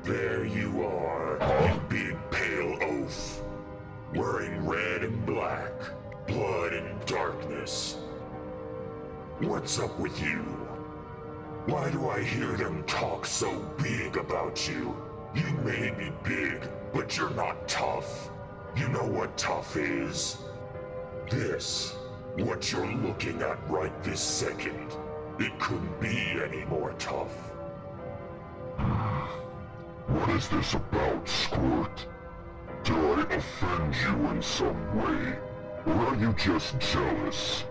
There you are, you big pale oaf. Wearing red and black, blood and darkness. What's up with you? Why do I hear them talk so big about you? You may be big, but you're not tough. You know what tough is? This, what you're looking at right this second. It couldn't be any more tough. What is this about, Squirt? Did I offend you in some way? Or are you just jealous?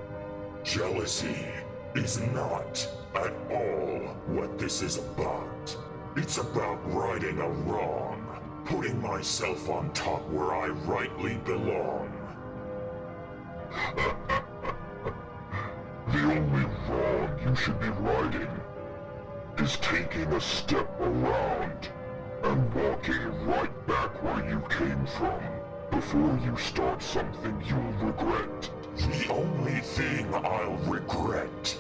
Jealousy is not at all what this is about. It's about righting a wrong, putting myself on top where I rightly belong. The only wrong you should be righting is taking a step around and walking right back where you came from before you start something you'll regret. The only thing I'll regret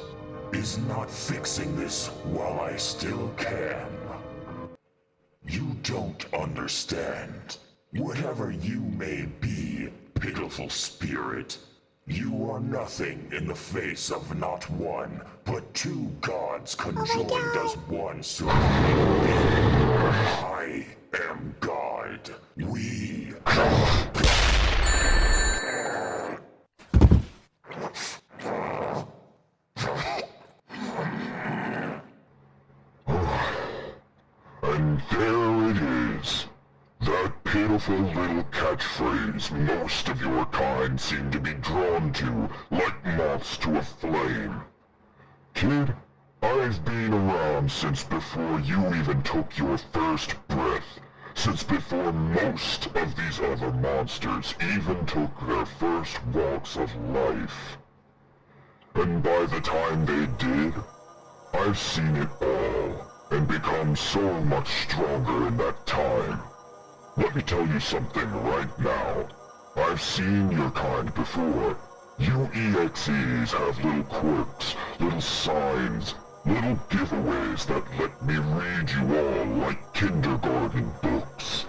is not fixing this while I still can. You don't understand. Whatever you may be, pitiful spirit, you are nothing in the face of not one, but two gods conjoined as one supreme being. I am God. We are God. And there it is. That pitiful little catchphrase most of your kind seem to be drawn to like moths to a flame. Kid, I've been around since before you even took your first breath, since before most of these other monsters even took their first walks of life. And by the time they did, I've seen it all, and become so much stronger in that time. Let me tell you something right now. I've seen your kind before. You EXEs have little quirks, little signs, little giveaways that let me read you all like kindergarten books.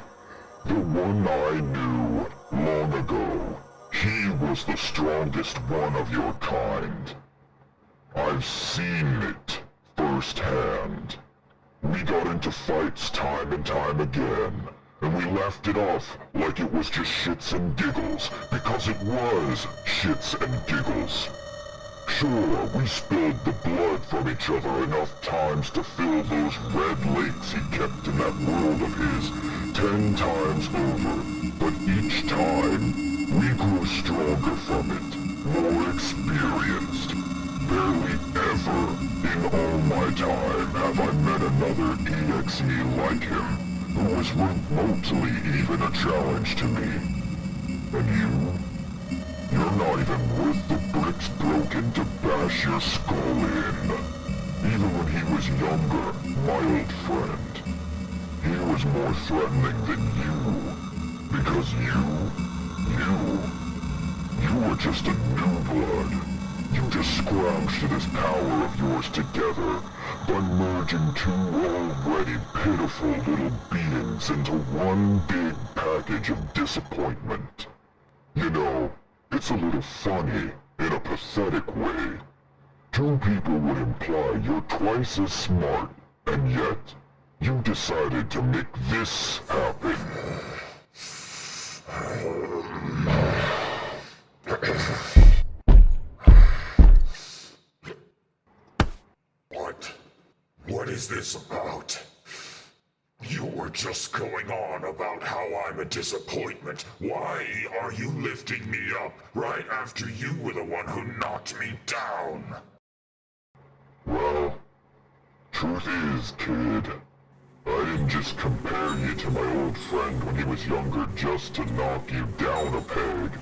The one I knew long ago, he was the strongest one of your kind. I've seen it firsthand. We got into fights time and time again, and we laughed it off like it was just shits and giggles, because it was shits and giggles. Sure, we spilled the blood from each other enough times to fill those red lakes he kept in that world of his 10 times over, but each time, we grew stronger from it, more experienced. Barely ever in all my time have I met another EXE like him, who was remotely even a challenge to me. And you're not even worth the bricks broken to bash your skull in. Even when he was younger, my old friend, he was more threatening than you. Because you were just a new blood. You just scrounged this power of yours together by merging two already pitiful little beings into one big package of disappointment. You know, it's a little funny in a pathetic way. Two people would imply you're twice as smart, and yet you decided to make this happen. What is this about? You were just going on about how I'm a disappointment. Why are you lifting me up right after you were the one who knocked me down? Well, truth is, kid, I didn't just compare you to my old friend when he was younger just to knock you down a peg.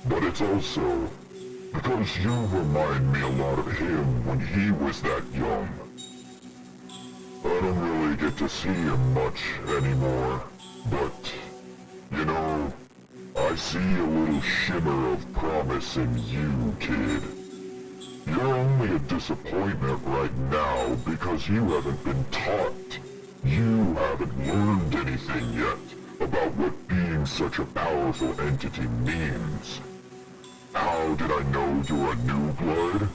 But it's also because you remind me a lot of him when he was that young. I don't really get to see him much anymore, but, you know, I see a little shimmer of promise in you, kid. You're only a disappointment right now because you haven't been taught. You haven't learned anything yet about what being such a powerful entity means. How did I know you're a newcomer?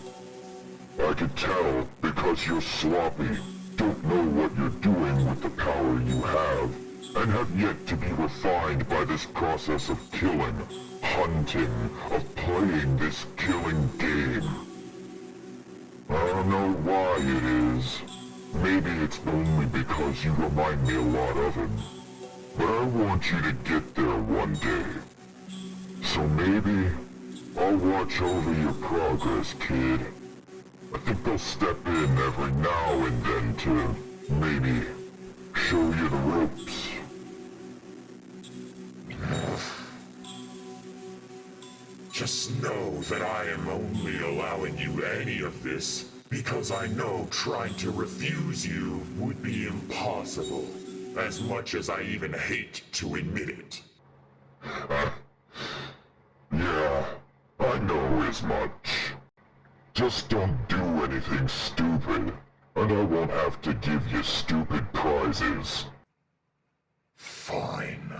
I could tell because you're sloppy, don't know what you're doing with the power you have, and have yet to be refined by this process of killing, hunting, of playing this killing game. I don't know why it is. Maybe it's only because you remind me a lot of him. But I want you to get there one day. So maybe I'll watch over your progress, kid. I think I'll step in every now and then to maybe show you the ropes. Just know that I am only allowing you any of this because I know trying to refuse you would be impossible, as much as I even hate to admit it. Yeah, I know as much. Just don't do anything stupid, and I won't have to give you stupid prizes. Fine.